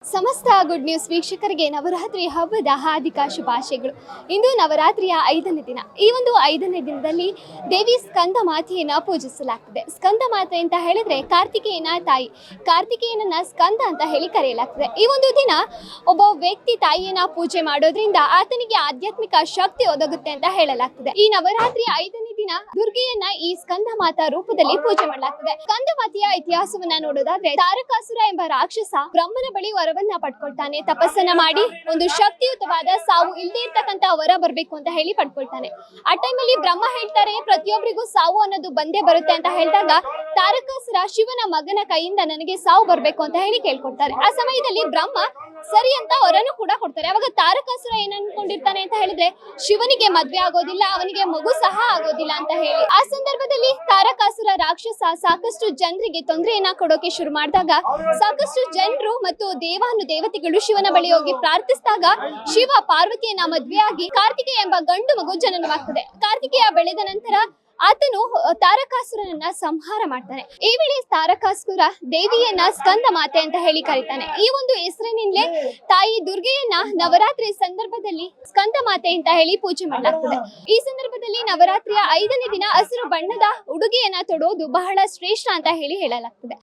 ಸಮಸ್ತ good news ವೀಕ್ಷಕರಿಗೆ ನವರಾತ್ರಿ ಹಬ್ಬದ ಹಾರ್ದಿಕ ಶುಭಾಶಯಗಳು. ಇಂದು ನವರಾತ್ರಿಯ 5ನೇ ದಿನ. ಈ ಒಂದು 5ನೇ ದಿನದಲ್ಲಿ ದೇವಿ ಸ್ಕಂದ ಮಾತೆಯನ್ನ ಪೂಜಿಸಲಾಗ್ತದೆ. ಸ್ಕಂದ ಮಾತೆ ಅಂತ ಹೇಳಿದ್ರೆ ಕಾರ್ತಿಕೇಯನ ತಾಯಿ, ಕಾರ್ತಿಕೇಯನನ್ನ ಸ್ಕಂದ ಅಂತ ಹೇಳಿ ಕರೆಯಲಾಗ್ತದೆ. ಈ ಒಂದು ದಿನ ಒಬ್ಬ ವ್ಯಕ್ತಿ ತಾಯಿಯನ್ನ ಪೂಜೆ ಮಾಡೋದ್ರಿಂದ ಆತನಿಗೆ ಆಧ್ಯಾತ್ಮಿಕ ಶಕ್ತಿ ಒದಗುತ್ತೆ ಅಂತ ಹೇಳಲಾಗ್ತದೆ. ಈ ನವರಾತ್ರಿಯ 5ನೇ ದಿನ ದುರ್ಗೆಯನ್ನ ಈ ಸ್ಕಂದ ಮಾತಾ ರೂಪದಲ್ಲಿ ಪೂಜೆ ಮಾಡಲಾಗ್ತದೆ. ಸ್ಕಂದ ಮಾತೆಯ ಇತಿಹಾಸವನ್ನ ನೋಡೋದಾದ್ರೆ, ತಾರಕಾಸುರ ಎಂಬ ರಾಕ್ಷಸ ಬ್ರಹ್ಮನ ಬಳಿ ವರವನ್ನ ಪಡ್ಕೊಳ್ತಾನೆ. ತಪಸ್ಸನ್ನ ಮಾಡಿ ಒಂದು ಶಕ್ತಿಯುತವಾದ ಸಾವು ಇಲ್ಲದೆ ಇರ್ತಕ್ಕಂತ ವರ ಬರ್ಬೇಕು ಅಂತ ಹೇಳಿ ಪಡ್ಕೊಳ್ತಾನೆ. ಆ ಟೈಮಲ್ಲಿ ಬ್ರಹ್ಮ ಹೇಳ್ತಾರೆ, ಪ್ರತಿಯೊಬ್ಬರಿಗೂ ಸಾವು ಅನ್ನೋದು ಬಂದೇ ಬರುತ್ತೆ ಅಂತ ಹೇಳಿದಾಗ ತಾರಕಾಸುರ ಶಿವನ ಮಗನ ಕೈಯಿಂದ ನನಗೆ ಸಾವು ಬರ್ಬೇಕು ಅಂತ ಹೇಳಿ ಕೇಳ್ಕೊಡ್ತಾರೆ. ಆ ಸಮಯದಲ್ಲಿ ಬ್ರಹ್ಮ ಸರಿ ಅಂತ ವರನು ಕೂಡ ಕೊಡ್ತಾರೆ. ಅವಾಗ ತಾರಕಾಸುರ ಏನ್ ಅನ್ಕೊಂಡಿರ್ತಾನೆ ಅಂತ ಹೇಳಿದ್ರೆ, ಶಿವನಿಗೆ ಮದ್ವೆ ಆಗೋದಿಲ್ಲ, ಅವನಿಗೆ ಮಗು ಸಹ ಆಗೋದಿಲ್ಲ ಅಂತ ಹೇಳಿ. ಆ ಸಂದರ್ಭದಲ್ಲಿ ತಾರಕಾಸುರ ರಾಕ್ಷಸ ಸಾಕಷ್ಟು ಜನರಿಗೆ ತೊಂದರೆಯನ್ನ ಕೊಡೋಕೆ ಶುರು ಮಾಡಿದಾಗ ಸಾಕಷ್ಟು ಜನರು ಮತ್ತು ದೇವತೆಗಳು ಶಿವನ ಬಳಿ ಹೋಗಿ ಪ್ರಾರ್ಥಿಸಿದಾಗ ಶಿವ ಪಾರ್ವತಿಯನ್ನ ಮದ್ವೆಯಾಗಿ ಕಾರ್ತಿಕೇಯ ಎಂಬ ಗಂಡು ಮಗು ಜನನವಾಗ್ತದೆ. ಕಾರ್ತಿಕೇಯ ಬೆಳೆದ ನಂತರ ಆತನು ತಾರಕಾಸುರನನ್ನ ಸಂಹಾರ ಮಾಡ್ತಾನೆ. ಈ ವೇಳೆ ತಾರಕಾಸುರ ದೇವಿಯನ್ನ ಸ್ಕಂದ ಮಾತೆ ಅಂತ ಹೇಳಿ ಕರೀತಾನೆ. ಈ ಒಂದು ಹೆಸರಿನಿಂದಲೇ ತಾಯಿ ದುರ್ಗೆಯನ್ನ ನವರಾತ್ರಿ ಸಂದರ್ಭದಲ್ಲಿ ಸ್ಕಂದ ಮಾತೆ ಅಂತ ಹೇಳಿ ಪೂಜೆ ಮಾಡಲಾಗ್ತದೆ. ಈ ಸಂದರ್ಭದಲ್ಲಿ ನವರಾತ್ರಿಯ 5ನೇ ದಿನ ಹಸಿರು ಬಣ್ಣದ ಉಡುಗೆಯನ್ನ ತೊಡೋದು ಬಹಳ ಶ್ರೇಷ್ಠ ಅಂತ ಹೇಳಿ ಹೇಳಲಾಗ್ತದೆ.